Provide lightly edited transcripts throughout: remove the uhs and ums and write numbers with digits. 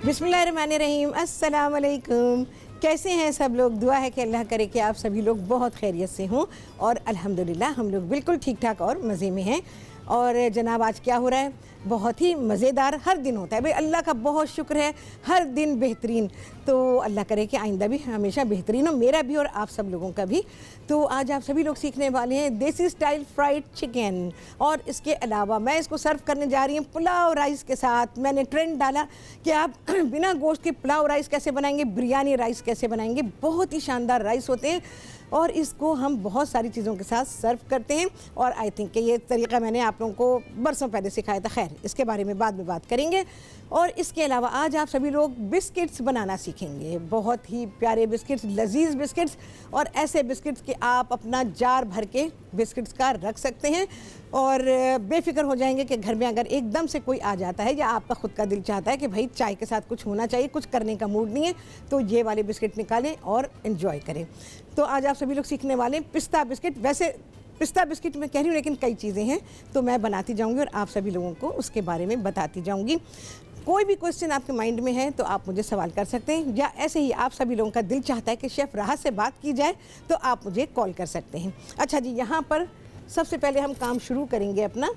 बिस्मिल्लाहिर्रहमानिर्रहीम, अस्सलाम वालेकुम। कैसे हैं सब लोग? दुआ है कि अल्लाह करे कि आप सभी लोग बहुत खैरियत से हों और अल्हम्दुलिल्लाह हम लोग बिल्कुल ठीक ठाक और मज़े में हैं। और जनाब आज क्या हो रहा है? बहुत ही मज़ेदार हर दिन होता है भाई, अल्लाह का बहुत शुक्र है, हर दिन बेहतरीन। तो अल्लाह करे कि आइंदा भी हमेशा बेहतरीन हो, मेरा भी और आप सब लोगों का भी। तो आज आप सभी लोग सीखने वाले हैं देसी स्टाइल फ्राइड चिकन, और इसके अलावा मैं इसको सर्व करने जा रही हूँ पुलाव राइस के साथ। मैंने ट्रेंड डाला कि आप बिना गोश्त के पुलाव राइस कैसे बनाएंगे, बिरयानी राइस कैसे बनाएंगे। बहुत ही शानदार राइस होते हैं और इसको हम बहुत सारी चीज़ों के साथ सर्व करते हैं। और आई थिंक कि ये तरीका मैंने आप लोगों को बरसों पहले सिखाया था। खैर, इसके बारे में बाद में बात करेंगे। और इसके अलावा आज आप सभी लोग बिस्किट्स बनाना सीखेंगे, बहुत ही प्यारे बिस्किट्स, लजीज बिस्किट्स, और ऐसे बिस्किट्स कि आप अपना जार भर के बिस्किट्स का रख सकते हैं और बेफिक्र हो जाएंगे कि घर में अगर एकदम से कोई आ जाता है या आपका खुद का दिल चाहता है कि भाई चाय के साथ कुछ होना चाहिए, कुछ करने का मूड नहीं है, तो ये वाले बिस्किट निकालें और इन्जॉय करें। तो आज आप सभी लोग सीखने वाले हैं पिस्ता बिस्किट। वैसे पिस्ता बिस्किट मैं कह रही हूँ, लेकिन कई चीज़ें हैं तो मैं बनाती जाऊँगी और आप सभी लोगों को उसके बारे में बताती जाऊँगी। कोई भी क्वेश्चन आपके माइंड में है तो आप मुझे सवाल कर सकते हैं, या ऐसे ही आप सभी लोगों का दिल चाहता है कि शेफ़ राहत से बात की जाए तो आप मुझे कॉल कर सकते हैं। अच्छा जी, यहाँ पर सबसे पहले हम काम शुरू करेंगे अपना।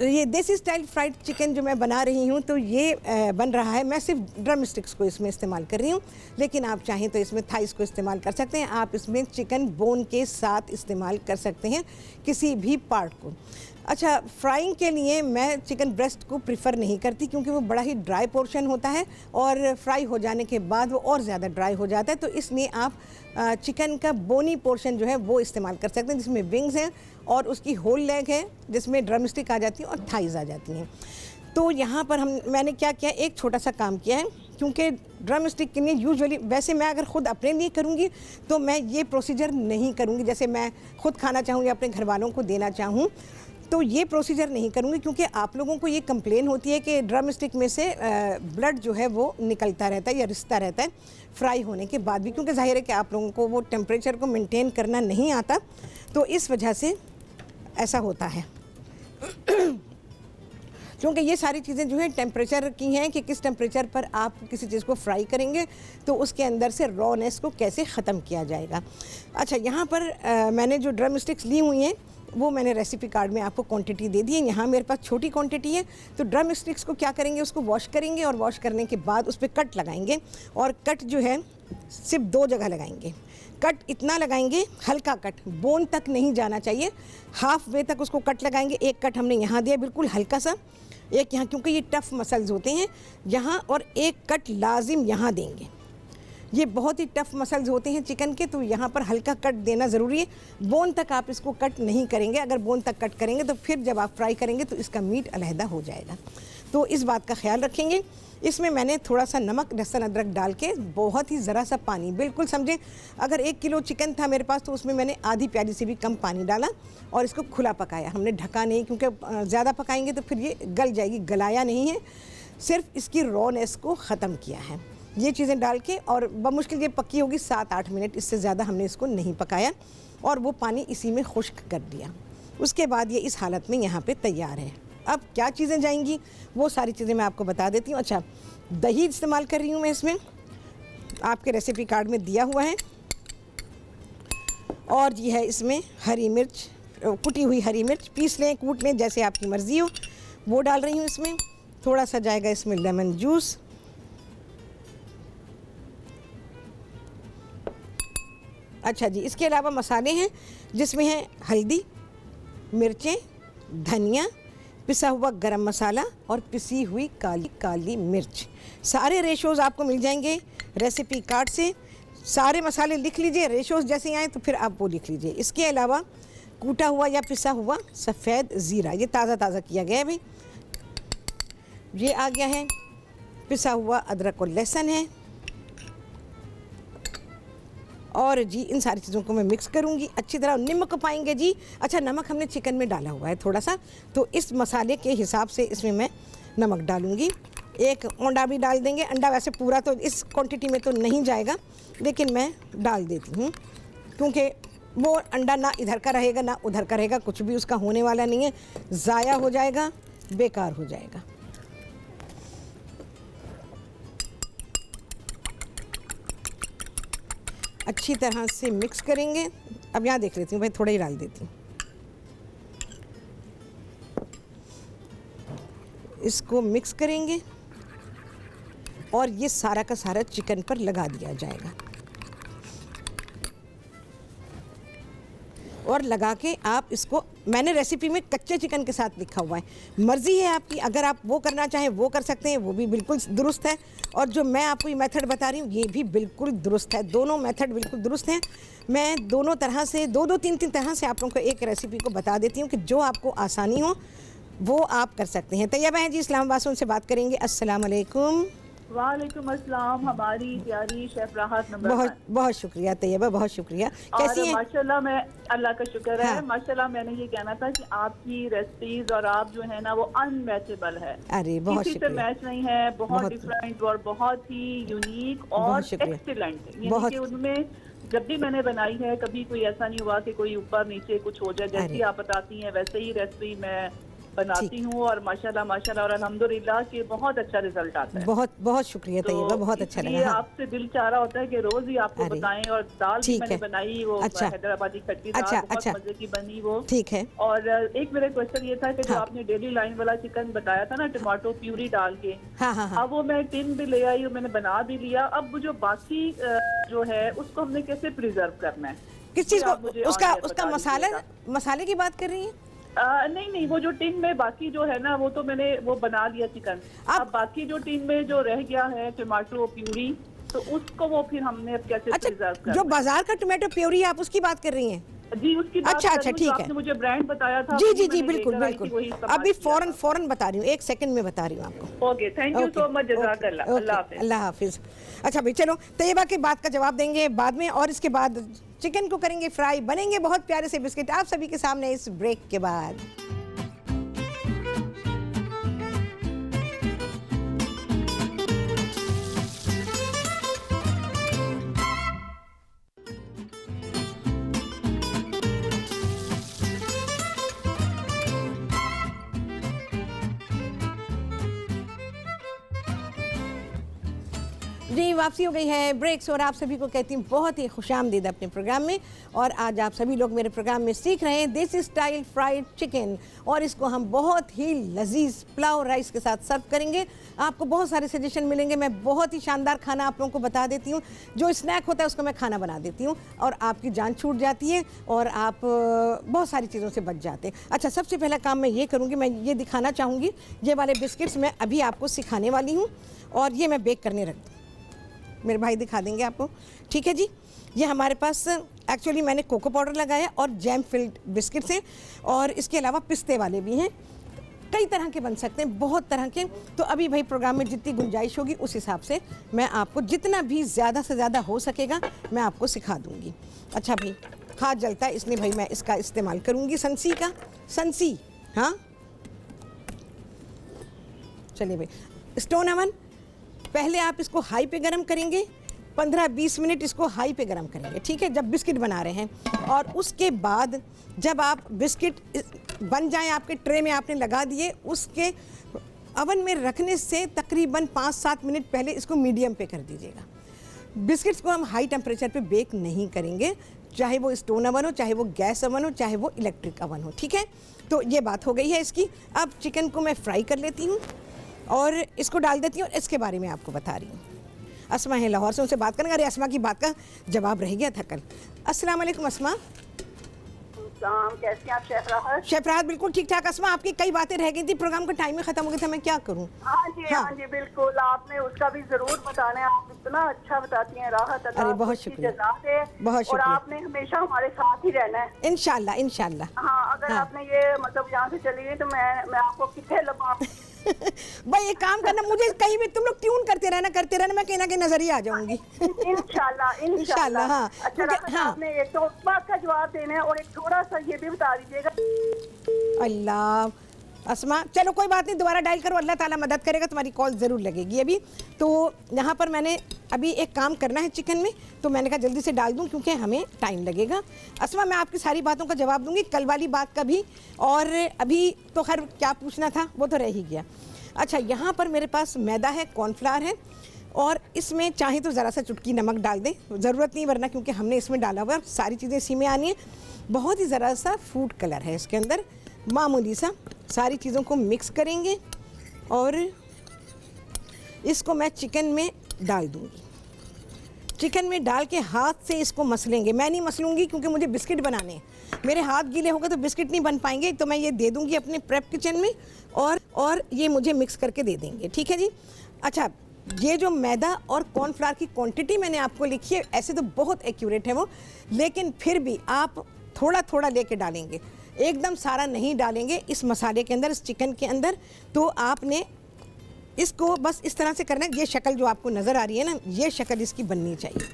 ये देसी स्टाइल फ्राइड चिकन जो मैं बना रही हूँ तो ये बन रहा है, मैं सिर्फ ड्रम स्टिक्स को इसमें इस्तेमाल कर रही हूँ, लेकिन आप चाहें तो इसमें थाइस को इस्तेमाल कर सकते हैं। आप इसमें चिकन बोन के साथ इस्तेमाल कर सकते हैं, किसी भी पार्ट को। अच्छा, फ्राइंग के लिए मैं चिकन ब्रेस्ट को प्रिफ़र नहीं करती क्योंकि वो बड़ा ही ड्राई पोर्शन होता है और फ्राई हो जाने के बाद वो और ज़्यादा ड्राई हो जाता है। तो इसलिए आप चिकन का बोनी पोर्शन जो है वो इस्तेमाल कर सकते हैं, जिसमें विंग्स हैं और उसकी होल लेग है, जिसमें ड्रम स्टिक आ जाती है और थाइज़ आ जाती हैं। तो यहाँ पर मैंने क्या किया, एक छोटा सा काम किया है, क्योंकि ड्रम स्टिक के लिए यूजुअली, वैसे मैं अगर ख़ुद अपने लिए करूँगी तो मैं ये प्रोसीजर नहीं करूँगी, जैसे मैं ख़ुद खाना चाहूँ या अपने घर वालों को देना चाहूँ तो ये प्रोसीजर नहीं करूँगी, क्योंकि आप लोगों को ये कंप्लेन होती है कि ड्रम स्टिक में से ब्लड जो है वो निकलता रहता है या रिसता रहता है फ्राई होने के बाद भी, क्योंकि जाहिर है कि आप लोगों को वो टेम्परेचर को मेंटेन करना नहीं आता, तो इस वजह से ऐसा होता है। क्योंकि ये सारी चीज़ें जो है टेम्परेचर की हैं कि किस टेम्परेचर पर आप किसी चीज़ को फ्राई करेंगे तो उसके अंदर से रॉनेस को कैसे ख़त्म किया जाएगा। अच्छा, यहाँ पर मैंने जो ड्रम स्टिक्स ली हुई हैं वो मैंने रेसिपी कार्ड में आपको क्वांटिटी दे दी है। यहाँ मेरे पास छोटी क्वांटिटी है, तो ड्रम स्टिक्स को क्या करेंगे, उसको वॉश करेंगे और वॉश करने के बाद उस पर कट लगाएंगे, और कट जो है सिर्फ 2 जगह लगाएंगे। कट इतना लगाएंगे, हल्का कट, बोन तक नहीं जाना चाहिए, हाफ वे तक उसको कट लगाएंगे। एक कट हमने यहाँ दिया बिल्कुल हल्का सा, एक यहाँ, क्योंकि ये टफ मसल्स होते हैं यहाँ, और एक कट लाजिम यहाँ देंगे। ये बहुत ही टफ मसल्स होते हैं चिकन के, तो यहाँ पर हल्का कट देना ज़रूरी है। बोन तक आप इसको कट नहीं करेंगे, अगर बोन तक कट करेंगे तो फिर जब आप फ्राई करेंगे तो इसका मीट अलहदा हो जाएगा, तो इस बात का ख्याल रखेंगे। इसमें मैंने थोड़ा सा नमक, लहसुन, अदरक डाल के बहुत ही ज़रा सा पानी, बिल्कुल समझें अगर 1 किलो चिकन था मेरे पास तो उसमें मैंने आधी प्याली से भी कम पानी डाला और इसको खुला पकाया। हमने ढका नहीं, क्योंकि ज़्यादा पकाएंगे तो फिर ये गल जाएगी, गलाया नहीं है, सिर्फ इसकी रॉनेस को ख़त्म किया है ये चीज़ें डाल के। और बमुश्किल ये पकी होगी 7-8 मिनट, इससे ज़्यादा हमने इसको नहीं पकाया, और वो पानी इसी में खुश्क कर दिया। उसके बाद ये इस हालत में यहाँ पे तैयार है। अब क्या चीज़ें जाएंगी वो सारी चीज़ें मैं आपको बता देती हूँ। अच्छा, दही इस्तेमाल कर रही हूँ मैं इसमें, आपके रेसिपी कार्ड में दिया हुआ है, और ये है इसमें हरी मिर्च, कुटी हुई हरी मिर्च, पीस लें, कूट लें, जैसे आपकी मर्ज़ी हो, वो डाल रही हूँ इसमें। थोड़ा सा जाएगा इसमें लेमन जूस, अच्छा जी। इसके अलावा मसाले हैं जिसमें है हल्दी, मिर्चें, धनिया, पिसा हुआ गरम मसाला और पिसी हुई काली मिर्च। सारे रेशोज़ आपको मिल जाएंगे रेसिपी कार्ड से। सारे मसाले लिख लीजिए, रेशोज़ जैसे आए तो फिर आप वो लिख लीजिए। इसके अलावा कूटा हुआ या पिसा हुआ सफ़ेद ज़ीरा, ये ताज़ा किया गया है भाई, ये आ गया है। पिसा हुआ अदरक और लहसुन है, और जी इन सारी चीज़ों को मैं मिक्स करूँगी अच्छी तरह। नमक पाएंगे जी, अच्छा नमक हमने चिकन में डाला हुआ है थोड़ा सा, तो इस मसाले के हिसाब से इसमें मैं नमक डालूँगी। एक अंडा भी डाल देंगे, अंडा वैसे पूरा तो इस क्वांटिटी में तो नहीं जाएगा, लेकिन मैं डाल देती हूँ, क्योंकि वो अंडा ना इधर का रहेगा ना उधर का रहेगा, कुछ भी उसका होने वाला नहीं है, ज़ाया हो जाएगा, बेकार हो जाएगा। अच्छी तरह से मिक्स करेंगे। अब यहाँ देख लेती हूँ भाई, थोड़ा ही डाल देती हूँ। इसको मिक्स करेंगे और ये सारा का सारा चिकन पर लगा दिया जाएगा और लगा के आप इसको, मैंने रेसिपी में कच्चे चिकन के साथ लिखा हुआ है, मर्ज़ी है आपकी, अगर आप वो करना चाहें वो कर सकते हैं, वो भी बिल्कुल दुरुस्त है। और जो मैं आपको ये मेथड बता रही हूँ ये भी बिल्कुल दुरुस्त है, दोनों मेथड बिल्कुल दुरुस्त हैं। मैं दोनों तरह से, दो तीन तरह से आप लोगों को एक रेसिपी को बता देती हूँ कि जो आपको आसानी हो वो आप कर सकते हैं। तैयबा हैं जी इस्लामाबाद से, उनसे बात करेंगे। अस्सलाम वालेकुम। वालेकुम अस्सलाम। हमारी प्यारी शेफ राहत नंबर बहुत बहुत शुक्रिया तैयबा, बहुत शुक्रिया। कैसी हैं? माशाल्लाह, मैं अल्लाह का शुक्र है। हाँ। माशाल्लाह, मैंने ये कहना था कि आपकी रेसिपीज और आप जो है ना वो अनमैचेबल है। अरे बहुत किसी से शुक्रिया। मैच नहीं है, बहुत डिफरेंट और बहुत ही यूनिक और एक्सीलेंट। यानी कि उनमें जब भी मैंने बनाई है कभी कोई ऐसा नहीं हुआ कि कोई ऊपर नीचे कुछ हो जाए। जैसी आप बताती हैं वैसे ही रेसिपी मैं बनाती हूँ और माशाल्लाह माशाल्लाह और अल्हम्दुलिल्लाह कि बहुत अच्छा रिजल्ट आता है। बहुत बहुत शुक्रिया तैयबा, बहुत अच्छा लगा। हाँ। आपसे दिल चाह रहा होता है कि रोज ही आपको बताएं। और दाल भी मैंने बनाई, वो हैदराबादी खट्टी दाल, बहुत मजे की बनी वो। ठीक है। और एक मेरा क्वेश्चन ये था कि जो आपने डेली लाइन वाला चिकन बताया था ना टमाटो प्यूरी डाल के, अब वो मैं टिन भी ले आई, मैंने बना भी लिया। अब जो बाकी जो है उसको हमने कैसे प्रिजर्व करना है? किस चीज को? उसका मसाले की बात कर रही है? नहीं, वो जो टिन में बाकी जो है ना वो तो मैंने वो बना लिया चिकन। अब बाकी जो टिन में जो रह गया है टमाटो प्यूरी, तो उसको वो फिर हमने अब कैसे प्रिजर्व करना? जो बाजार का टमाटो प्यूरी आप उसकी बात कर रही हैं? जी, उसकी बात। अच्छा ठीक है। आपने मुझे ब्रांड बताया था। जी बिल्कुल बिल्कुल। अभी फौरन बता रही हूँ, 1 सेकंड में बता रही हूँ आपको। Okay, thank you so much, जज़ाकल्लाह। अल्लाह हाफिज। अच्छा भाई चलो, तैयबा के बात का जवाब देंगे बाद में, और इसके बाद चिकन को करेंगे फ्राई, बनेंगे बहुत प्यारे से बिस्किट आप सभी के सामने इस ब्रेक के बाद। जी वापसी हो गई है ब्रेक्स, और आप सभी को कहती हूँ बहुत ही खुशामदीद अपने प्रोग्राम में। और आज आप सभी लोग मेरे प्रोग्राम में सीख रहे हैं देसी स्टाइल फ्राइड चिकन, और इसको हम बहुत ही लजीज पुलाव राइस के साथ सर्व करेंगे। आपको बहुत सारे सजेशन मिलेंगे। मैं बहुत ही शानदार खाना आप लोगों को बता देती हूँ, जो स्नैक होता है उसको मैं खाना बना देती हूँ और आपकी जान छूट जाती है और आप बहुत सारी चीज़ों से बच जाते हैं। अच्छा, सबसे पहला काम मैं ये करूँगी, मैं ये दिखाना चाहूँगी, ये वाले बिस्किट्स मैं अभी आपको सिखाने वाली हूँ और ये मैं बेक करने रख दूँ। मेरे भाई दिखा देंगे आपको, ठीक है जी। ये हमारे पास एक्चुअली मैंने कोको पाउडर लगाया और जैम फिल्ड बिस्किट्स हैं, और इसके अलावा पिस्ते वाले भी हैं। कई तरह के बन सकते हैं, बहुत तरह के। तो अभी भाई प्रोग्राम में जितनी गुंजाइश होगी उस हिसाब से मैं आपको जितना भी ज़्यादा से ज़्यादा हो सकेगा मैं आपको सिखा दूँगी। अच्छा भाई, हाथ जलता है इसलिए भाई मैं इसका इस्तेमाल करूँगी संसी का, संसी। हाँ चलिए भाई, स्टोन अवन पहले आप इसको हाई पे गरम करेंगे, 15-20 मिनट इसको हाई पे गरम करेंगे, ठीक है, जब बिस्किट बना रहे हैं। और उसके बाद जब आप बिस्किट बन जाएं, आपके ट्रे में आपने लगा दिए, उसके अवन में रखने से तकरीबन 5-7 मिनट पहले इसको मीडियम पे कर दीजिएगा। बिस्किट्स को हम हाई टेम्परेचर पे बेक नहीं करेंगे, चाहे वो स्टोन अवन हो, चाहे वो गैस अवन हो, चाहे वो इलेक्ट्रिक अवन हो, ठीक है। तो ये बात हो गई है इसकी। अब चिकन को मैं फ्राई कर लेती हूँ और इसको डाल देती हूँ, इसके बारे में आपको बता रही हूँ। अस्मा है लाहौर से, उनसे बात करेंगे। अरे अस्मा की बात का जवाब रह गया था कल। अस्सलाम वालेकुम अस्मा। कैसी आप शेफ राहत? शेफ राहत बिल्कुल ठीक ठाक। अस्मा, आपकी कई बातें रह गई थी, प्रोग्राम का टाइम में खत्म हो गया था, मैं क्या करूँ? हाँ जी बिल्कुल, आपने उसका भी जरूर बताना है। आप इतना अच्छा बताती हैं राहत। अरे बहुत शुक्रिया, बहुत शुक्रिया। और आपने हमेशा हमारे साथ ही रहना है इंशाल्लाह इंशाल्लाह। हाँ, अगर आपने ये मतलब यहाँ से चली गई तो मैं आपको कितने लगा भाई एक काम करना, मुझे कहीं भी तुम लोग ट्यून करते रहना, मैं कहीं ना कहीं नजर ही आ जाऊंगी। इंशाल्लाह। हाँ अच्छा, आपने एक तो उस बात का जवाब देना है और एक थोड़ा सा ये भी बता दीजिएगा। अल्लाह अस्मा, चलो कोई बात नहीं, दोबारा डायल करो, अल्लाह ताला मदद करेगा, तुम्हारी कॉल ज़रूर लगेगी। अभी तो यहाँ पर मैंने अभी एक काम करना है चिकन में, तो मैंने कहा जल्दी से डाल दूँ क्योंकि हमें टाइम लगेगा। अस्मा, मैं आपकी सारी बातों का जवाब दूँगी, कल वाली बात का भी, और अभी तो खैर क्या पूछना था वो तो रह ही गया। अच्छा, यहाँ पर मेरे पास मैदा है, कॉर्नफ्लावर है, और इसमें चाहे तो ज़रा सा चुटकी नमक डाल दें, ज़रूरत नहीं वरना क्योंकि हमने इसमें डाला हुआ है, सारी चीज़ें इसी में आनी है। बहुत ही ज़रा सा फूड कलर है इसके अंदर, मामूली सा। सारी चीज़ों को मिक्स करेंगे और इसको मैं चिकन में डाल दूँगी। चिकन में डाल के हाथ से इसको मसलेंगे। मैं नहीं मसलूँगी क्योंकि मुझे बिस्किट बनाने हैं, मेरे हाथ गीले हो गए तो बिस्किट नहीं बन पाएंगे, तो मैं ये दे दूँगी अपने प्रेप किचन में और ये मुझे मिक्स करके दे देंगे। ठीक है जी। अच्छा, ये जो मैदा और कॉर्नफ्लावर की क्वांटिटी मैंने आपको लिखी है, ऐसे तो बहुत एक्यूरेट है वो, लेकिन फिर भी आप थोड़ा थोड़ा लेके डालेंगे, एकदम सारा नहीं डालेंगे इस मसाले के अंदर, इस चिकन के अंदर। तो आपने इसको बस इस तरह से करना है। ये शक्ल जो आपको नज़र आ रही है ना, ये शक्ल इसकी बननी चाहिए।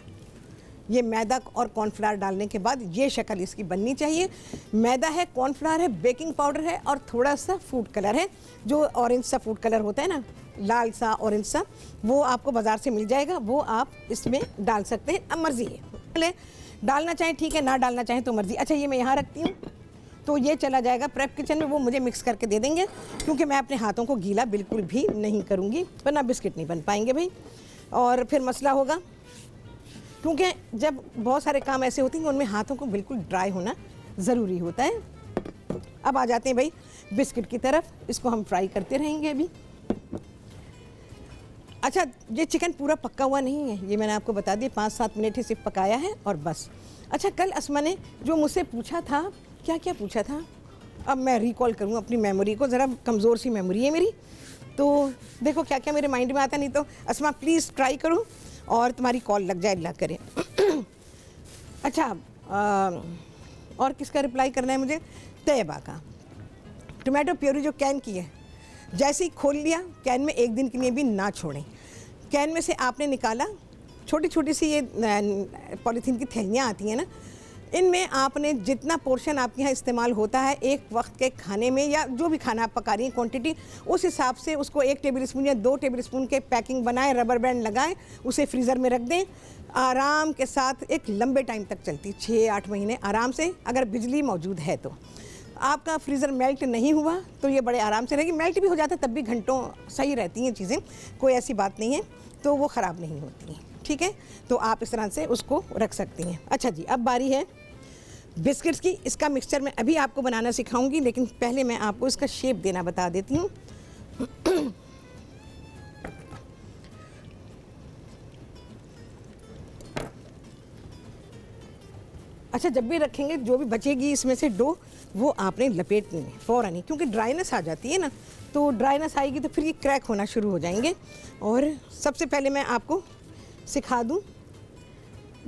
ये मैदा और कॉर्नफ्लावर डालने के बाद ये शक्ल इसकी बननी चाहिए। मैदा है, कॉर्नफ्लावर है, बेकिंग पाउडर है और थोड़ा सा फूड कलर है, जो ऑरेंज सा फूड कलर होता है ना, लाल सा ऑरेंज सा, वो आपको बाज़ार से मिल जाएगा, वो आप इसमें डाल सकते हैं। अब मर्ज़ी है, डालना चाहें ठीक है, ना डालना चाहें तो मर्ज़ी। अच्छा, ये मैं यहाँ रखती हूँ, तो ये चला जाएगा प्रेप किचन में, वो मुझे मिक्स करके दे देंगे, क्योंकि मैं अपने हाथों को गीला बिल्कुल भी नहीं करूँगी, वरना बिस्किट नहीं बन पाएंगे भाई, और फिर मसला होगा। क्योंकि जब बहुत सारे काम ऐसे होते हैं कि उनमें हाथों को बिल्कुल ड्राई होना ज़रूरी होता है। अब आ जाते हैं भाई बिस्किट की तरफ, इसको हम फ्राई करते रहेंगे अभी। अच्छा, ये चिकन पूरा पका हुआ नहीं है, ये मैंने आपको बता दिया, 5-7 मिनट ही सिर्फ पकाया है और बस। अच्छा, कल अस्मा ने जो मुझसे पूछा था, क्या क्या पूछा था, अब मैं रिकॉल करूँ अपनी मेमोरी को, ज़रा कमज़ोर सी मेमोरी है मेरी, तो देखो क्या क्या मेरे माइंड में आता, नहीं तो अस्मा प्लीज़ ट्राई करो और तुम्हारी कॉल लग जाए, अल्लाह करे। अच्छा, और किसका रिप्लाई करना है मुझे? तैयबा का। टोमेटो प्योरी जो कैन की है, जैसे ही खोल लिया, कैन में एक दिन के लिए भी ना छोड़ें। कैन में से आपने निकाला, छोटी छोटी सी ये पॉलीथीन की थैलियाँ आती हैं ना, इनमें आपने जितना पोर्शन आपके यहाँ इस्तेमाल होता है एक वक्त के खाने में, या जो भी खाना आप पका रही हैं क्वांटिटी, उस हिसाब से उसको 1 टेबलस्पून या 2 टेबलस्पून के पैकिंग बनाएं, रबर बैंड लगाएं, उसे फ्रीज़र में रख दें। आराम के साथ एक लंबे टाइम तक चलती, 6-8 महीने आराम से, अगर बिजली मौजूद है तो। आपका फ्रीज़र मेल्ट नहीं हुआ तो ये बड़े आराम से रहेगी, मेल्ट भी हो जाता है तब भी घंटों सही रहती हैं चीज़ें, कोई ऐसी बात नहीं है, तो वो ख़राब नहीं होती हैं। ठीक है, तो आप इस तरह से उसको रख सकती हैं। अच्छा जी, अब बारी है बिस्किट्स की। इसका मिक्सचर मैं अभी आपको बनाना सिखाऊंगी, लेकिन पहले मैं आपको इसका शेप देना बता देती हूँ। अच्छा, जब भी रखेंगे जो भी बचेगी इसमें से डो, वो आपने लपेटनी है फ़ौरन ही, क्योंकि ड्राइनेस आ जाती है ना, तो ड्राइनेस आएगी तो फिर ये क्रैक होना शुरू हो जाएंगे। और सबसे पहले मैं आपको सिखा दूँ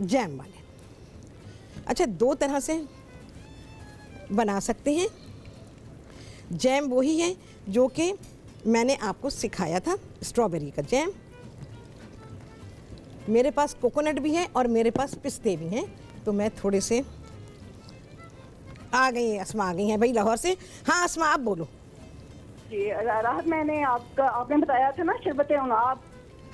जैम वाले। अच्छा, 2 तरह से बना सकते हैं जैम। वही है जो कि मैंने आपको सिखाया था, स्ट्रॉबेरी का जैम। मेरे पास कोकोनट भी है और मेरे पास पिस्ते भी हैं, तो मैं थोड़े से आ गई हैं, अस्मा आ गई हैं भाई लाहौर से। हाँ अस्मा, आप बोलो। जी राहत, आपने बताया था ना शरबत उनाब।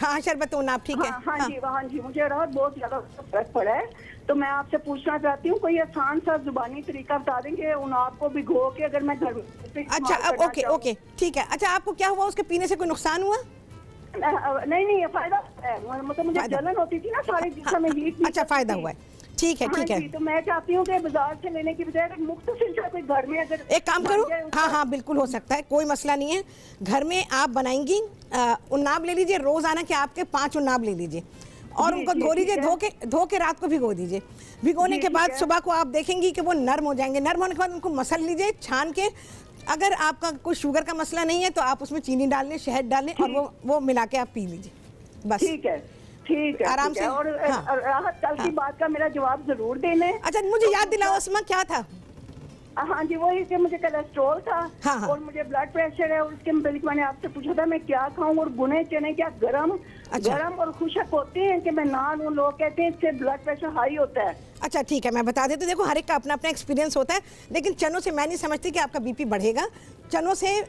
हाँ, शरबत उनाब, ठीक है। हाँ जी, मुझे राहत बहुत ज़्यादा फर्क पड़ा है, तो मैं आपसे पूछना चाहती हूँ कोई आसान सा जुबानी तरीका बता देंगे उनाब को भिगो के, अगर मैं घर में। अच्छा, ओके, ठीक है। अच्छा, आपको क्या हुआ, उसके पीने से कोई नुकसान हुआ? नहीं, ये फायदा है, मतलब मुझे जलन होती थी ना सारी जिस्म में हीट। अच्छा, फायदा हुआ है, ठीक है, ठीक है। तो मैं चाहती हूँ कि बाजार से लेने की बजाय मुख्तसर कोई घर में, अगर एक काम करो, हाँ बिल्कुल हो सकता है, कोई मसला नहीं है। घर में आप बनाएंगी, उन्नाब ले लीजिए, रोज़ाना के आपके 5 उन्नाब ले लीजिए और उनको धो लीजिए, धो के रात को भिगो दीजिए। भिगोने के बाद सुबह को आप देखेंगी कि वो नरम हो जाएंगे। नरम होने के बाद उनको मसल लीजिए छान के। अगर आपका कोई शुगर का मसला नहीं है तो आप उसमें चीनी डाल लें, शहद डाल लें और वो मिला के आप पी लीजिए, बस। ठीक है आराम से। और हाँ, राहत, कल की बात का मेरा जवाब जरूर देना। अच्छा, मुझे याद दिलाओ अस्मा, क्या था? हाँ जी, वही कि मुझे कोलेस्ट्रॉल था। हाँ। और मुझे ब्लड प्रेशर है, और उसके मुताबिक मैंने आपसे पूछा था मैं क्या खाऊं, और भुने चने क्या गरम और खुशक होते हैं कि मैं ना लूं, लोग कहते हैं इससे ब्लड प्रेशर हाई होता है। अच्छा, ठीक है, मैं बता देती हूँ। देखो, हर एक का अपना अपना एक्सपीरियंस होता है, लेकिन चनों से मैं नहीं समझती कि आपका बीपी बढ़ेगा। चनों से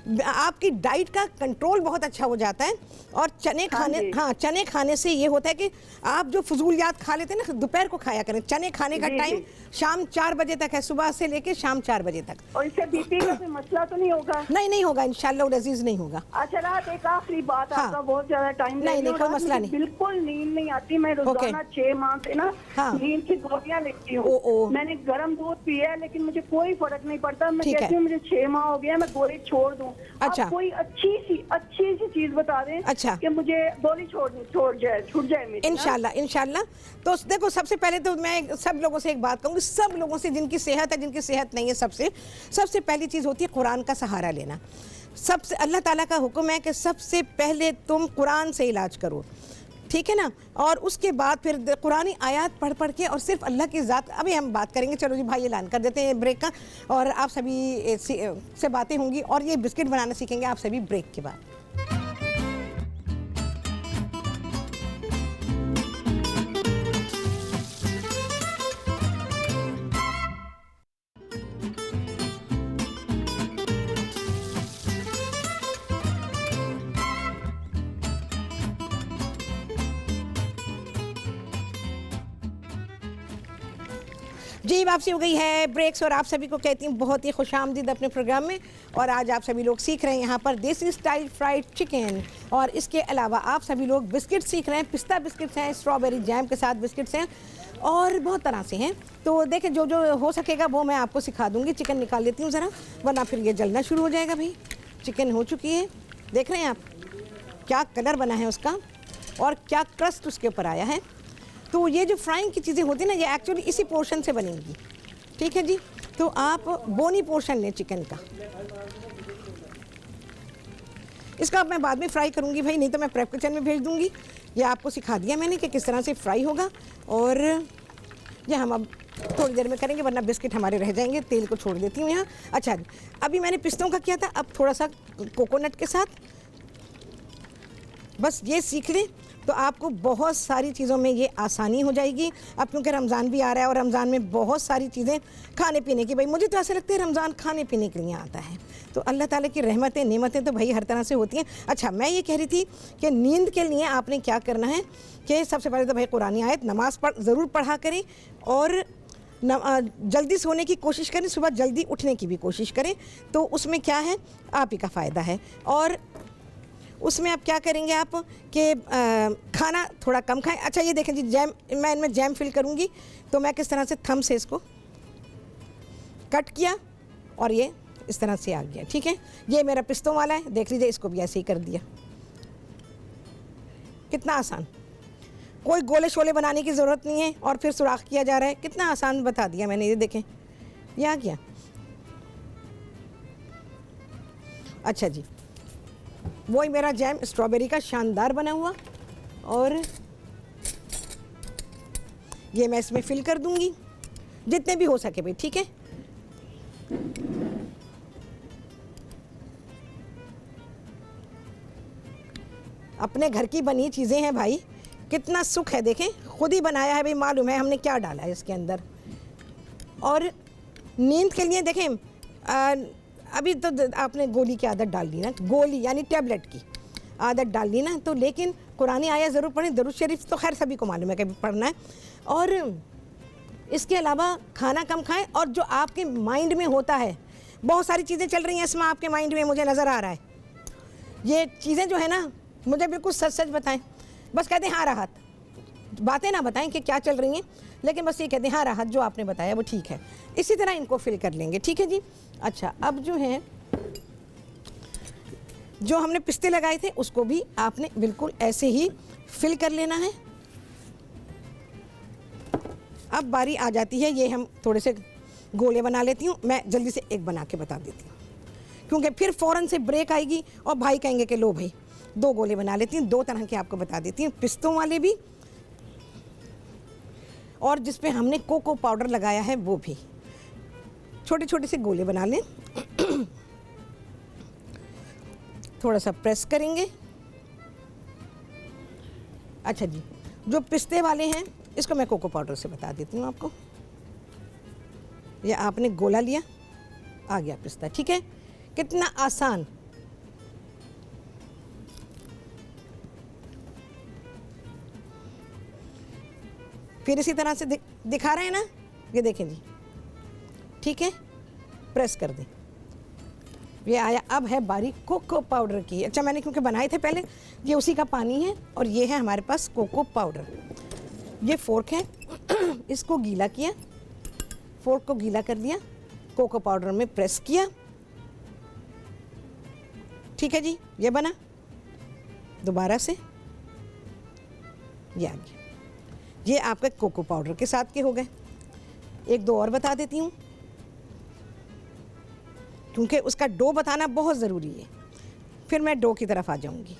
आपकी डाइट का कंट्रोल बहुत अच्छा हो जाता है। और चने खाने, हाँ, चने खाने से ये होता है कि आप जो फजूलियात खा लेते हैं ना, दोपहर को खाया करें। चने खाने का टाइम शाम 4 बजे तक है, सुबह से लेके शाम 4 बजे तक। और इससे बीपी का कोई मसला तो नहीं होगा? नहीं होगा इंशाल्लाह अजीज, नहीं होगा। अच्छा रात, एक आखिरी बात, हाँ। आपका बहुत ज्यादा टाइम नहीं कोई मसला नहीं। बिल्कुल नींद नहीं आती। मैं रोजाना 6 माह से ना नींद की गोलियां लेती हूँ। मैंने गर्म दूध पिया है लेकिन मुझे कोई फर्क नहीं पड़ता। मैं कहती हूँ मुझे 6 माह हो गया, मैं गोली छोड़ दूँ। अच्छा, कोई अच्छी सी चीज बता दें। अच्छा, कि मुझे गोली छूट जाए मेरी। इंशाल्लाह। तो देखो, सबसे पहले तो मैं सब लोगों से एक बात कहूँगी, सब लोगों से जिनकी सेहत है, जिनकी सेहत नहीं है, सबसे पहली चीज़ होती है कुरान का सहारा लेना। सबसे अल्लाह ताला का हुक्म है कि सबसे पहले तुम कुरान से इलाज करो, ठीक है ना। और उसके बाद फिर कुरानी आयत पढ़ के और सिर्फ अल्लाह की ज़ात। अभी हम बात करेंगे, चलो जी भाई ऐलान कर देते हैं ब्रेक का, और आप सभी से बातें होंगी और ये बिस्किट बनाना सीखेंगे आप सभी ब्रेक के बाद। जी, वापसी हो गई है ब्रेक्स, और आप सभी को कहती हूँ बहुत ही खुशामदीद अपने प्रोग्राम में। और आज आप सभी लोग सीख रहे हैं यहाँ पर देसी स्टाइल फ्राइड चिकन, और इसके अलावा आप सभी लोग बिस्किट सीख रहे हैं। पिस्ता बिस्किट्स हैं, स्ट्रॉबेरी जैम के साथ बिस्किट्स हैं, और बहुत तरह से हैं। तो देखिए, जो हो सकेगा वो मैं आपको सिखा दूँगी। चिकन निकाल लेती हूँ ज़रा, वरना फिर ये जलना शुरू हो जाएगा। भाई चिकन हो चुकी है, देख रहे हैं आप क्या कलर बना है उसका, और क्या क्रस्ट उसके ऊपर आया है। तो ये जो फ्राइंग की चीज़ें होती हैं ना, ये एक्चुअली इसी पोर्शन से बनेंगी, ठीक है जी। तो आप बोनी पोर्शन लें चिकन का। इसका मैं बाद में फ्राई करूँगी भाई, नहीं तो मैं प्रेप किचन में भेज दूँगी। ये आपको सिखा दिया मैंने कि किस तरह से फ्राई होगा, और ये हम अब थोड़ी देर में करेंगे, वरना बिस्किट हमारे रह जाएंगे। तेल को छोड़ देती हूँ यहाँ। अच्छा, अभी मैंने पिस्तों का किया था, अब थोड़ा सा कोकोनट के साथ। बस ये सीख लें तो आपको बहुत सारी चीज़ों में ये आसानी हो जाएगी। अब क्योंकि रमज़ान भी आ रहा है, और रमज़ान में बहुत सारी चीज़ें खाने पीने की, भाई मुझे तो ऐसा लगता है रमज़ान खाने पीने के लिए आता है। तो अल्लाह ताला की रहमतें नेमतें तो भाई हर तरह से होती हैं। अच्छा, मैं ये कह रही थी कि नींद के लिए आपने क्या करना है कि सबसे पहले तो भाई कुरानी आयत नमाज़ ज़रूर पढ़ा करें, और जल्दी सोने की कोशिश करें, सुबह जल्दी उठने की भी कोशिश करें। तो उसमें क्या है, आप ही का फ़ायदा है। और उसमें आप क्या करेंगे आप कि खाना थोड़ा कम खाएं। अच्छा, ये देखें जी, जैम मैं इनमें जैम फिल करूँगी, तो मैं किस तरह से थंब से इसको कट किया और ये इस तरह से आ गया, ठीक है। ये मेरा पिस्तों वाला है, देख लीजिए, इसको भी ऐसे ही कर दिया। कितना आसान, कोई गोले शोले बनाने की ज़रूरत नहीं है और फिर सुराख किया जा रहा है। कितना आसान बता दिया मैंने, ये देखें, ये आ गया। अच्छा जी, वही मेरा जैम स्ट्रॉबेरी का शानदार बना हुआ, और ये मैं इसमें फिल कर दूंगी जितने भी हो सके भाई, ठीक है। अपने घर की बनी चीज़ें हैं भाई, कितना सुख है। देखें, खुद ही बनाया है भाई, मालूम है हमने क्या डाला है इसके अंदर। और नींद के लिए देखें, अभी तो आपने गोली की आदत डाल ली ना, गोली यानी टैबलेट की आदत डाल ली ना, तो लेकिन कुरानी आयत ज़रूर पढ़ें। दरूद शरीफ तो खैर सभी को मालूम है कि पढ़ना है। और इसके अलावा खाना कम खाएं, और जो आपके माइंड में होता है, बहुत सारी चीज़ें चल रही हैं इसमें आपके माइंड में, मुझे नज़र आ रहा है। ये चीज़ें जो है ना, मुझे बिल्कुल सच सच बताएं, बस कहते हैं हाँ राहत, बातें ना बताएं कि क्या चल रही हैं, लेकिन बस ये कहते हैं हाँ राहत, जो आपने बताया वो ठीक है। इसी तरह इनको फिल कर लेंगे, ठीक है जी। अच्छा, अब जो है, जो हमने पिस्ते लगाए थे उसको भी आपने बिल्कुल ऐसे ही फिल कर लेना है। अब बारी आ जाती है, ये हम थोड़े से गोले बना लेती हूँ। मैं जल्दी से एक बना के बता देती हूँ, क्योंकि फिर फ़ौरन से ब्रेक आएगी और भाई कहेंगे कि लो भाई 2 गोले बना लेती हूँ। 2 तरह के आपको बता देती हूँ, पिस्तों वाले भी, और जिस पे हमने कोको पाउडर लगाया है वो भी। छोटे छोटे से गोले बना लें, थोड़ा सा प्रेस करेंगे। अच्छा जी, जो पिस्ते वाले हैं इसको मैं कोको पाउडर से बता देती हूँ आपको। ये आपने गोला लिया, आ गया पिस्ता, ठीक है। कितना आसान, फिर इसी तरह से दिखा रहे हैं ना, ये देखें जी, ठीक है, प्रेस कर दें, ये आया। अब है बारी कोको पाउडर की। अच्छा, मैंने क्योंकि बनाए थे पहले, ये उसी का पानी है और ये है हमारे पास कोको पाउडर। ये फोर्क है, इसको गीला किया, फोर्क को गीला कर दिया, कोको पाउडर में प्रेस किया, ठीक है जी, ये बना। दोबारा से ये आ गया, ये आपके कोको पाउडर के साथ के हो गए। एक दो और बता देती हूँ, क्योंकि उसका डो बताना बहुत ज़रूरी है, फिर मैं डो की तरफ आ जाऊंगी।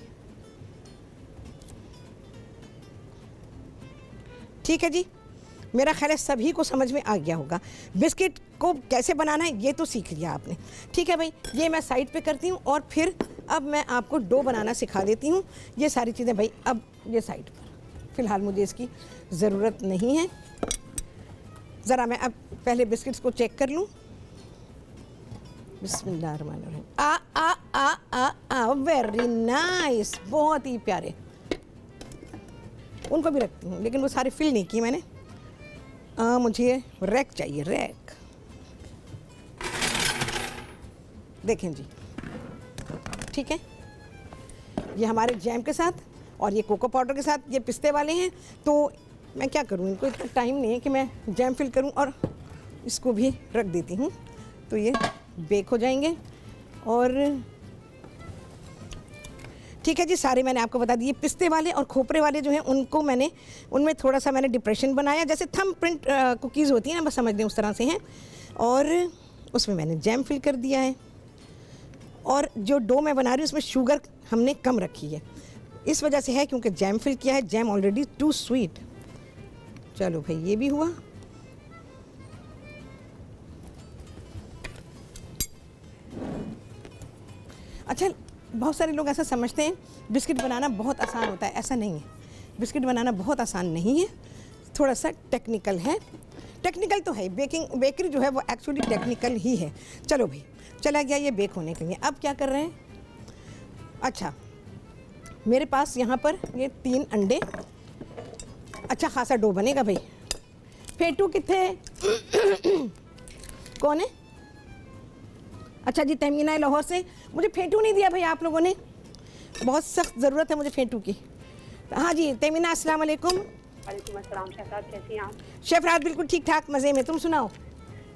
ठीक है जी, मेरा ख्याल है सभी को समझ में आ गया होगा। बिस्किट को कैसे बनाना है ये तो सीख लिया आपने, ठीक है भाई। ये मैं साइड पे करती हूँ और फिर अब मैं आपको डो बनाना सिखा देती हूँ। ये सारी चीज़ें भाई अब ये साइड पर, फ़िलहाल मुझे इसकी ज़रूरत नहीं है। ज़रा मैं अब पहले बिस्किट्स को चेक कर लूँ। बिस्मिल्लाहिर्रहमानिर्रहीम। आ आ आ आ आ वेरी नाइस, बहुत ही प्यारे। उनको भी रखती हूँ, लेकिन वो सारे फिल नहीं किए मैंने। मुझे रैक चाहिए, रैक। देखें जी, ठीक है, ये हमारे जैम के साथ और ये कोको पाउडर के साथ, ये पिस्ते वाले हैं। तो मैं क्या करूँ, इनको इतना टाइम नहीं है कि मैं जैम फिल करूँ, और इसको भी रख देती हूँ तो ये बेक हो जाएंगे। और ठीक है जी, सारे मैंने आपको बता दिए। पिस्ते वाले और खोपरे वाले जो हैं उनको मैंने, उनमें थोड़ा सा मैंने डिप्रेशन बनाया, जैसे थंब प्रिंट कुकीज़ होती हैं ना, बस समझ लें उस तरह से हैं। और उसमें मैंने जैम फिल कर दिया है। और जो डो मैं बना रही हूँ उसमें शुगर हमने कम रखी है, इस वजह से है क्योंकि जैम फिल किया है। Jam already too sweet. चलो भाई, ये भी हुआ। अच्छा, बहुत सारे लोग ऐसा समझते हैं बिस्किट बनाना बहुत आसान होता है, ऐसा नहीं है। बिस्किट बनाना बहुत आसान नहीं है, थोड़ा सा टेक्निकल है। टेक्निकल तो है, बेकरी जो है वो एक्चुअली टेक्निकल ही है। चलो भाई, चला गया ये बेक होने के लिए। अब क्या कर रहे हैं, अच्छा मेरे पास यहाँ पर ये 3 अंडे, अच्छा खासा डो बनेगा भाई। फेटू कितने कौन है? अच्छा जी, तहमीना है लाहौर से। मुझे फेंटू नहीं दिया भाई आप लोगों ने, बहुत सख्त ज़रूरत है मुझे फेंटू की। हाँ जी, तहमीना, अस्सलाम वालेकुम। वालेकुम अस्सलाम। शहफात कैसी हैं आप? शहफात बिल्कुल ठीक ठाक, मज़े में। तुम सुनाओ?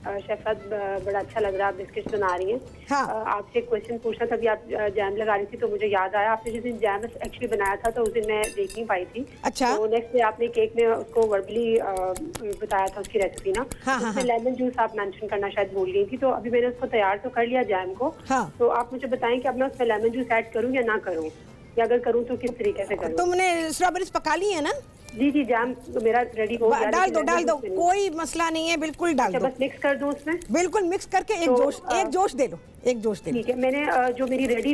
शहफात बड़ा अच्छा लग रहा है, आप बिस्किट बना रही हैं। हाँ। आपसे एक क्वेश्चन पूछना था। अभी आप जैम लगा रही थी तो मुझे याद आया, आपने जिस दिन जैम एक्चुअली बनाया था तो उस दिन मैं देख नहीं पाई थी। अच्छा। तो नेक्स्ट डे आपने केक में उसको वर्बली बताया था उसकी रेसिपी ना। हाँ, उसमें लेमन जूस आप मेंशन करना शायद भूल गई थी। तो अभी मैंने उसको तैयार तो कर लिया जैम को। हाँ। तो आप मुझे बताएं कि अब मैं उसमें लेमन जूस ऐड करूँ या ना करूँ, या अगर करूँ तो किस तरीके से करूँ? तुमने स्ट्रॉबेरीज पका ली है ना? जी जी, जैम मेरा रेडी हो गया। डाल दो, कोई मसला नहीं है, बिल्कुल डाल दो। बस मिक्स कर दूं उसमें? बिल्कुल मिक्स करके एक जोश दे लो, एक जोश दे लो। ठीक है। मैंने जो मेरी रेडी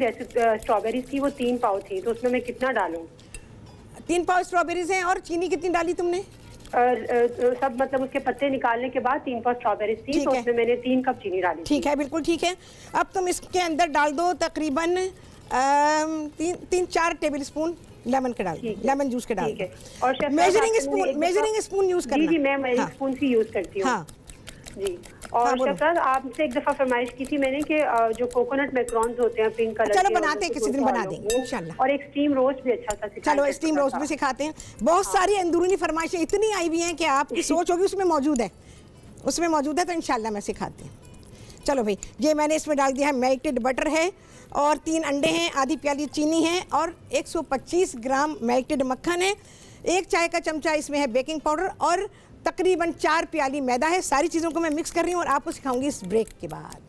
स्ट्रॉबेरीज थी वो 3 पाव थी, तो उसमें मैं कितना डालूं? 3 पाव स्ट्रॉबेरीज हैं। और चीनी कितनी डाली तुमने? सब मतलब उसके पत्ते निकालने के बाद 3 पाव स्ट्रॉबेरीज थी, तो उसमें मैंने 3 कप चीनी डाली। ठीक है, बिल्कुल ठीक है। अब तुम इसके अंदर डाल दो तकरीबन 3-4 टेबल स्पून लेमन के डाल, लेमन जूस के डाल। ठीक है। और मेजरिंग स्पून यूज करना। जी जी, मैं मेजरिंग स्पून ही यूज करती हूँ। हाँ जी। और शफराज, आपसे एक दफा फरमाइश की थी मैंने कि जो कोकोनट मैक्रोन्स होते हैं पिंक कलर के, चलो बनाते हैं, किसी दिन बना देंगे इंशाल्लाह। और एक स्टीम रोस्ट भी अच्छा सा सिखाएं। चलो स्टीम रोस्ट भी सिखाते हैं। बहुत सारी अंदरूनी फरमाइशें इतनी आई हुई हैं कि आपकी सोच होगी उसमें मौजूद है, तो इंशाल्लाह मैं सिखाती हूँ। चलो भाई, ये मैंने इसमें डाल दिया है, मेल्टेड बटर है और 3 अंडे हैं, आधी प्याली चीनी है और 125 ग्राम मेल्टेड मक्खन है। 1 चाय का चमचा इसमें है बेकिंग पाउडर और तकरीबन 4 प्याली मैदा है। सारी चीज़ों को मैं मिक्स कर रही हूँ और आपको सिखाऊंगी इस ब्रेक के बाद।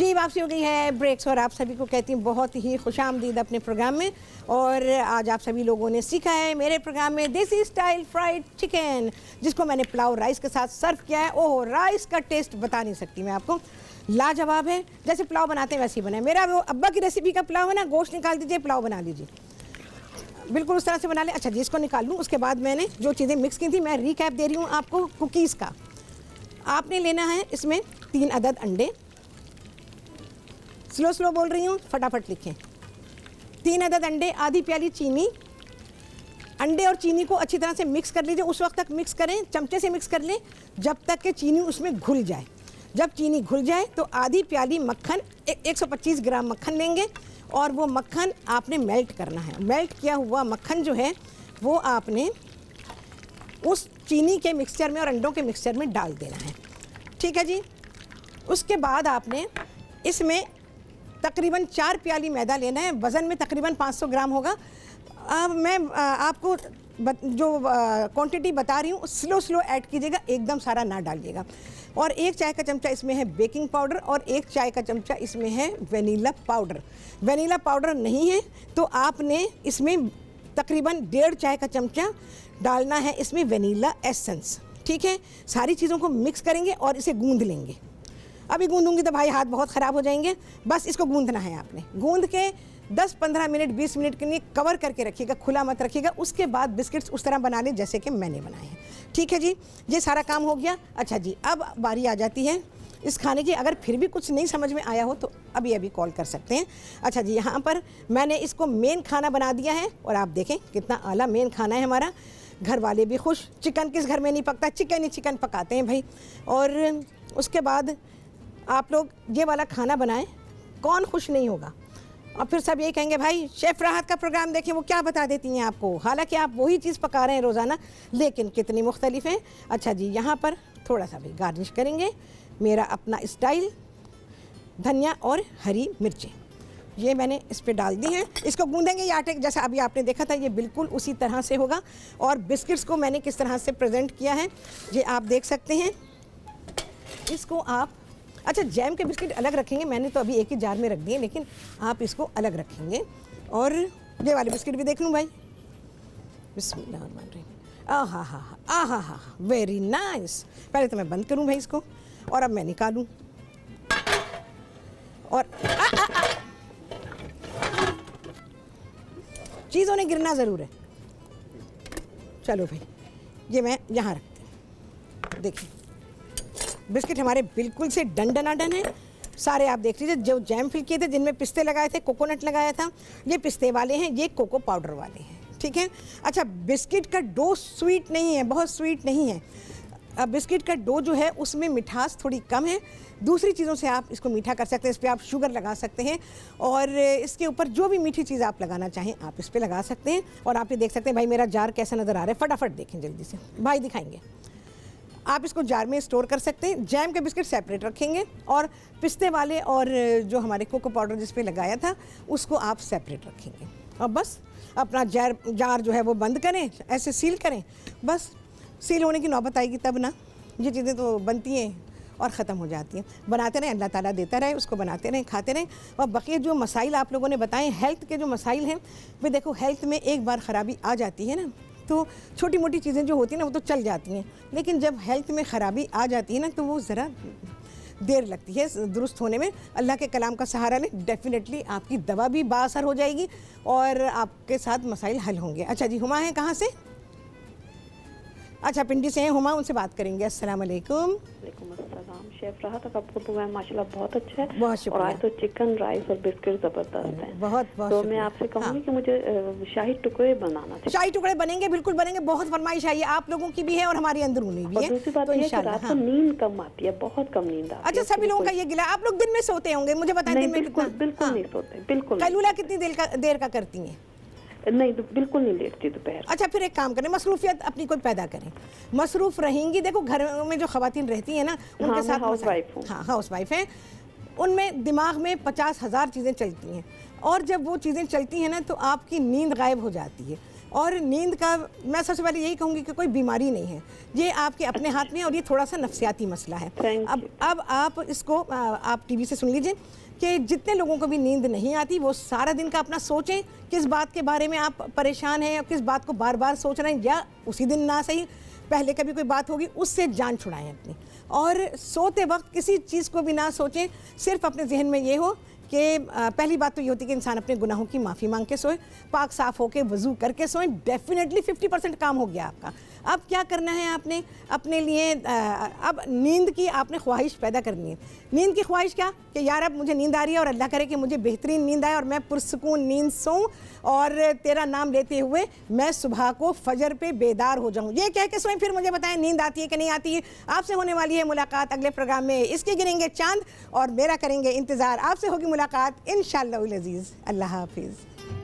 जी वापसी हो गई है ब्रेक्स और आप सभी को कहती हूँ बहुत ही खुशामदीद अपने प्रोग्राम में। और आज आप सभी लोगों ने सीखा है मेरे प्रोग्राम में देसी स्टाइल फ्राइड चिकन, जिसको मैंने पुलाव राइस के साथ सर्व किया है। ओह, राइस का टेस्ट बता नहीं सकती मैं आपको, लाजवाब है। जैसे पुलाव बनाते हैं वैसे ही बना है। मेरा वो अब्बा की रेसिपी का पुलाव है ना, गोश्त निकाल दीजिए, पुलाव बना लीजिए, बिल्कुल उस तरह से बना लें। अच्छा जी, इसको निकाल लूँ। उसके बाद मैंने जो चीज़ें मिक्स की थी, मैं रिकैप दे रही हूँ आपको कुकीज़ का। आपने लेना है इसमें 3 अदद अंडे, स्लो बोल रही हूँ, फटाफट लिखें। 3 अदद अंडे, आधी प्याली चीनी। अंडे और चीनी को अच्छी तरह से मिक्स कर लीजिए। उस वक्त तक मिक्स करें, चमचे से मिक्स कर लें जब तक कि चीनी उसमें घुल जाए। जब चीनी घुल जाए तो आधी प्याली मक्खन, 125 ग्राम मक्खन लेंगे और वो मक्खन आपने मेल्ट करना है। मेल्ट किया हुआ मक्खन जो है वो आपने उस चीनी के मिक्सचर में और अंडों के मिक्सचर में डाल देना है। ठीक है जी। उसके बाद आपने इसमें तकरीबन 4 प्याली मैदा लेना है। वज़न में तकरीबन 500 ग्राम होगा। अब मैं आपको जो क्वांटिटी बता रही हूँ स्लो ऐड कीजिएगा, एकदम सारा ना डालिएगा। और 1 चाय का चमचा इसमें है बेकिंग पाउडर और 1 चाय का चमचा इसमें है वेनिला पाउडर। वेनिला पाउडर नहीं है तो आपने इसमें तकरीबन 1.5 चाय का चमचा डालना है इसमें वेनिला एसेंस। ठीक है, सारी चीज़ों को मिक्स करेंगे और इसे गूंद लेंगे। अभी गूंदूंगी तो भाई हाथ बहुत ख़राब हो जाएंगे, बस इसको गूंदना है आपने। गूंद के 10-15 मिनट 20 मिनट के लिए कवर करके रखिएगा, खुला मत रखिएगा। उसके बाद बिस्किट्स उस तरह बना लें जैसे कि मैंने बनाए हैं। ठीक है जी, ये सारा काम हो गया। अच्छा जी, अब बारी आ जाती है इस खाने की। अगर फिर भी कुछ नहीं समझ में आया हो तो अभी कॉल कर सकते हैं। अच्छा जी, यहाँ पर मैंने इसको मेन खाना बना दिया है और आप देखें कितना आला मेन खाना है हमारा। घर वाले भी खुश। चिकन किस घर में नहीं पकता, चिकन ही चिकन पकाते हैं भाई। और उसके बाद आप लोग ये वाला खाना बनाएं, कौन खुश नहीं होगा। और फिर सब ये कहेंगे भाई शेफ़ राहत का प्रोग्राम देखें, वो क्या बता देती हैं आपको। हालांकि आप वही चीज़ पका रहे हैं रोज़ाना, लेकिन कितनी मुख्तलिफ है। अच्छा जी, यहाँ पर थोड़ा सा भी गार्निश करेंगे, मेरा अपना स्टाइल, धनिया और हरी मिर्चें ये मैंने इस पर डाल दी हैं। इसको गूंदेंगे ये आटे जैसा अभी आपने देखा था, ये बिल्कुल उसी तरह से होगा। और बिस्किट्स को मैंने किस तरह से प्रेजेंट किया है ये आप देख सकते हैं। इसको आप, अच्छा जैम के बिस्किट अलग रखेंगे, मैंने तो अभी एक ही जार में रख दिए, लेकिन आप इसको अलग रखेंगे। और ये वाले बिस्किट भी देख लूँ भाई, बिस्मिल्लाह। आहा, वेरी नाइस। पहले तो मैं बंद करूँ भाई इसको और अब मैं निकालूँ। और चीज़ों ने गिरना ज़रूर है। चलो भाई, ये मैं यहाँ रखती हूँ। देखिए बिस्किट हमारे बिल्कुल से डन है सारे। आप देख लीजिए, जो जैम फिल किए थे जिनमें पिस्ते लगाए थे, कोकोनट लगाया था, ये पिस्ते वाले हैं, ये कोको पाउडर वाले हैं। ठीक है। अच्छा, बिस्किट का डो स्वीट नहीं है, बहुत स्वीट नहीं है। बिस्किट का डो जो है उसमें मिठास थोड़ी कम है। दूसरी चीज़ों से आप इसको मीठा कर सकते हैं। इस पर आप शुगर लगा सकते हैं और इसके ऊपर जो भी मीठी चीज़ आप लगाना चाहें आप इस पर लगा सकते हैं। और आप ये देख सकते हैं भाई मेरा जार कैसा नज़र आ रहा है, फटाफट देखें जल्दी से, भाई दिखाएंगे। आप इसको जार में स्टोर कर सकते हैं। जैम के बिस्किट सेपरेट रखेंगे और पिस्ते वाले और जो हमारे कोको पाउडर जिस पे लगाया था उसको आप सेपरेट रखेंगे। और बस अपना जार जो है वो बंद करें, ऐसे सील करें। बस सील होने की नौबत आएगी तब ना, ये चीज़ें तो बनती हैं और ख़त्म हो जाती हैं। बनाते रहें, अल्लाह ताला देता रहे, उसको बनाते रहें, खाते रहें। और बक़िया जो मसाइल आप लोगों ने बताए, हेल्थ के जो मसाइल हैं, वे देखो हेल्थ में एक बार ख़राबी आ जाती है ना तो छोटी मोटी चीज़ें जो होती हैं ना वो तो चल जाती हैं, लेकिन जब हेल्थ में ख़राबी आ जाती है ना तो वो ज़रा देर लगती है दुरुस्त होने में। अल्लाह के कलाम का सहारा लें, डेफिनेटली आपकी दवा भी बाअसर हो जाएगी और आपके साथ मसाइल हल होंगे। अच्छा जी, हुमा है कहाँ से? अच्छा, पिंडी से हैं हुमा, उनसे बात करेंगे। अस्सलाम वालेकुम। वालेकुम अस्सलाम। शेफ राहत का आपको प्रोग्राम माशाल्लाह बहुत अच्छा है। बहुत शुक्रिया। और आज तो चिकन राइस और बिस्किट जबरदस्त हैं। बहुत तो मैं आपसे कहूँगी कि मुझे शाही टुकड़े बनाना चाहिए। शाही टुकड़े बनेंगे, बिल्कुल बनेंगे। बहुत फरमाइश आई है आप लोगों की भी है और हमारी अंदरूनी भी है। दूसरी बात यह है कि रात को नींद कम आती है, बहुत कम नींद आती है। अच्छा, सभी लोगों का ये गिला। आप लोग दिन में सोते होंगे, मुझे बताएं दिन में कितना? बिल्कुल नहीं सोते, बिल्कुल। कैलूला कितनी देर का करती हैं? नहीं, बिल्कुल नहीं लेटती दोपहर। अच्छा, फिर एक काम करें, मसरूफियत अपनी कोई पैदा करें। मसरूफ रहेंगी, देखो घर में जो खवातीन रहती हैं ना उनके साथ, हाउस वाइफ हूँ। हाँ, हाउस वाइफ है, उनमें दिमाग में 50,000 चीज़ें चलती हैं और जब वो चीज़ें चलती हैं ना तो आपकी नींद गायब हो जाती है। और नींद का मैं सबसे पहले यही कहूँगी कि कोई बीमारी नहीं है, ये आपके अपने हाथ में है और ये थोड़ा सा नफ्सियाती मसला है। अब आप इसको आप टीवी से सुन लीजिए कि जितने लोगों को भी नींद नहीं आती वो सारा दिन का अपना सोचें किस बात के बारे में आप परेशान हैं, किस बात को बार बार सोच रहे हैं, या उसी दिन ना सही पहले कभी कोई बात होगी उससे जान छुड़ाएं अपनी। और सोते वक्त किसी चीज़ को भी ना सोचें, सिर्फ अपने जहन में ये हो कि पहली बात तो ये होती है कि इंसान अपने गुनाहों की माफ़ी मांग के सोए, पाक साफ़ होके वज़ू करके सोए, डेफिनेटली 50% काम हो गया आपका। अब क्या करना है आपने अपने लिए, अब नींद की आपने ख्वाहिश पैदा करनी है। नींद की ख्वाहिश क्या कि यार अब मुझे नींद आ रही है और अल्लाह करे कि मुझे बेहतरीन नींद आए और मैं पुरसकून नींद सोऊं और तेरा नाम लेते हुए मैं सुबह को फजर पे बेदार हो जाऊं। ये कह के सोएं, फिर मुझे बताएं नींद आती है कि नहीं आती है। आपसे होने वाली है मुलाकात अगले प्रोग्राम में, इसके गिरेंगे चांद और मेरा करेंगे इंतज़ार। आपसे होगी मुलाकात इंशाअल्लाह अज़ीज़। अल्लाह हाफिज़।